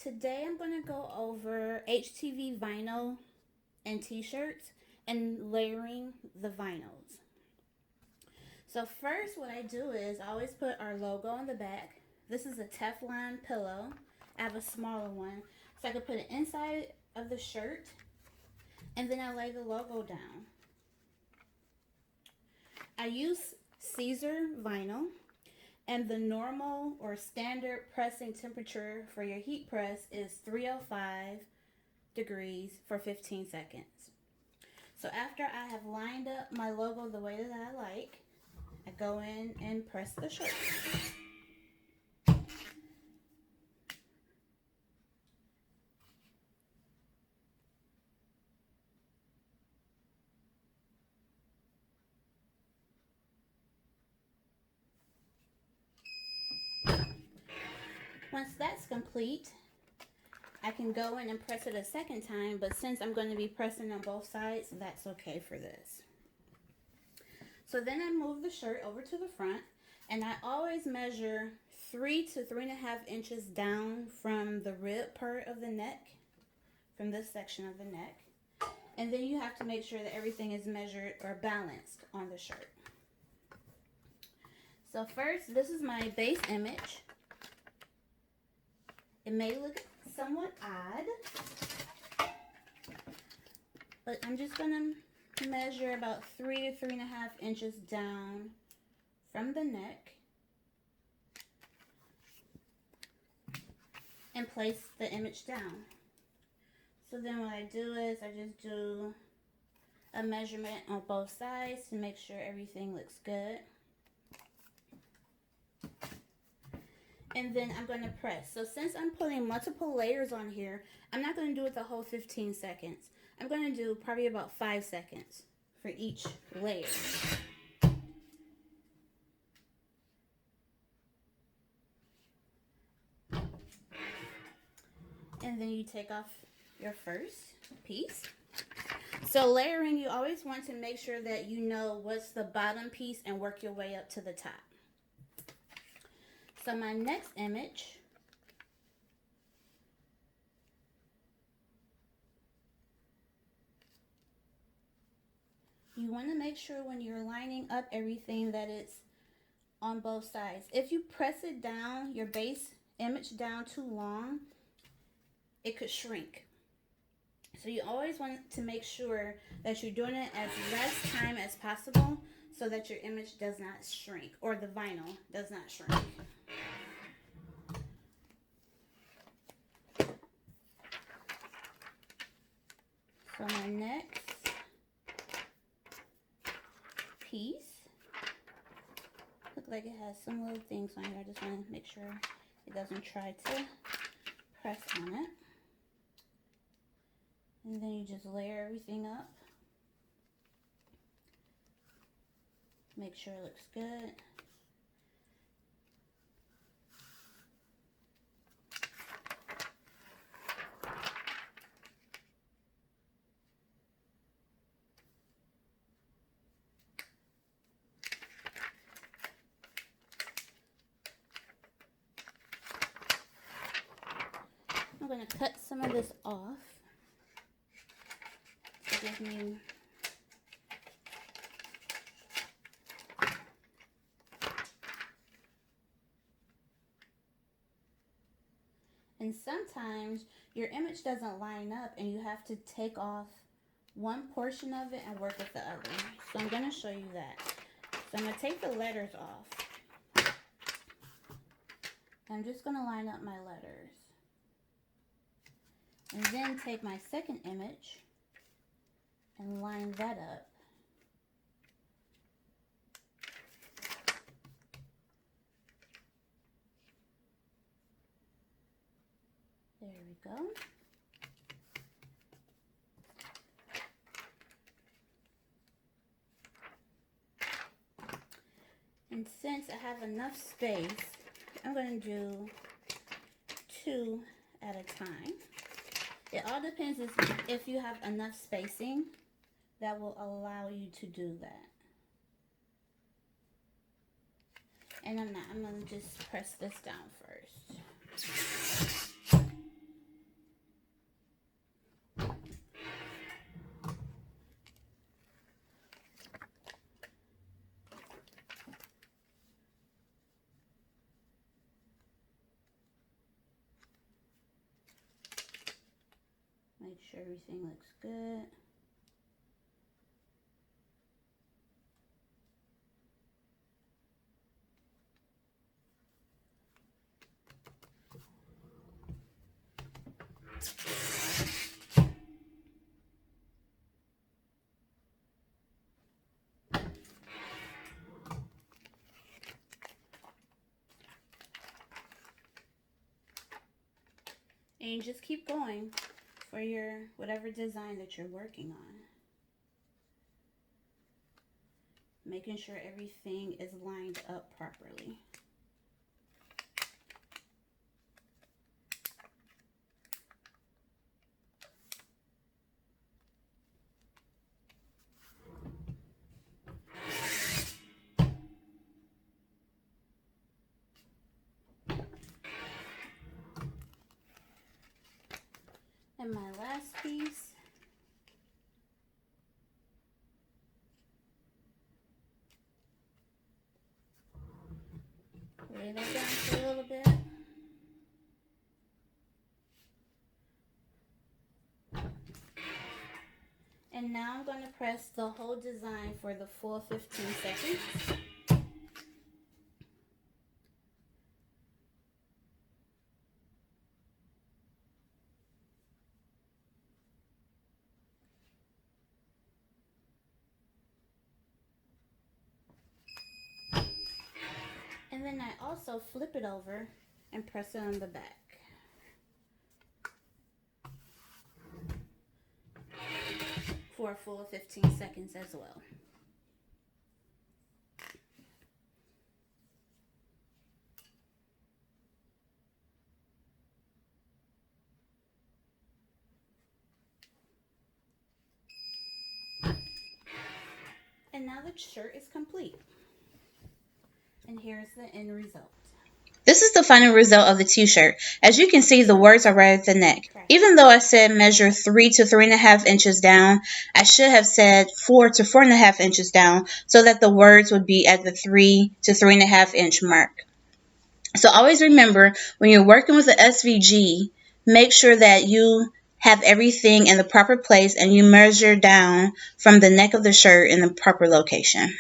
Today I'm going to go over HTV vinyl and t-shirts and layering the vinyls. So first what I do is I always put our logo on the back. This is a Teflon pillow. I have a smaller one so I can put it inside of the shirt, and then I lay the logo down. I use Siser vinyl, and the normal or standard pressing temperature for your heat press is 305 degrees for 15 seconds. So after I have lined up my logo the way that I like, I go in and press the shirt. Once that's complete, I can go in and press it a second time, but since I'm going to be pressing on both sides, that's okay for this. So then I move the shirt over to the front, and I always measure 3 to 3.5 inches down from the rib part of the neck, from this section of the neck. And then you have to make sure that everything is measured or balanced on the shirt. So first, this is my base image. It may look somewhat odd, but I'm just going to measure about 3 to 3.5 inches down from the neck and place the image down. So then what I do is I just do a measurement on both sides to make sure everything looks good. And then I'm going to press. So since I'm putting multiple layers on here, I'm not going to do it the whole 15 seconds. I'm going to do probably about 5 seconds for each layer. And then you take off your first piece. So layering, you always want to make sure that you know what's the bottom piece and work your way up to the top. So my next image, you want to make sure when you're lining up everything that it's on both sides. If you press it down, your base image down too long, it could shrink. So you always want to make sure that you're doing it as less time as possible so that your image does not shrink, or the vinyl does not shrink. So my next piece, look like it has some little things on here. I just want to make sure it doesn't try to press on it. And then you just layer everything up. Make sure it looks good. I'm going to cut some of this off to give me and sometimes your image doesn't line up and you have to take off one portion of it and work with the other. So I'm going to show you that. So I'm going to take the letters off. I'm just going to line up my letters. And then take my second image and line that up. There we go. And since I have enough space, I'm going to do 2 at a time. It all depends if you have enough spacing that will allow you to do that. And I'm going to just press this down first. Make sure everything looks good. And you just keep going for your whatever design that you're working on. Making sure everything is lined up properly. And my last piece, lay that down for a little bit. And now I'm going to press the whole design for the full 15 seconds. And then I also flip it over and press it on the back. For a full 15 seconds as well. And now the shirt is complete. And here's the end result. This is the final result of the t-shirt. As you can see, the words are right at the neck. Even though I said measure 3 to 3.5 inches down, I should have said 4 to 4.5 inches down so that the words would be at the 3 to 3.5 inch mark. So always remember, when you're working with the SVG, make sure that you have everything in the proper place and you measure down from the neck of the shirt in the proper location.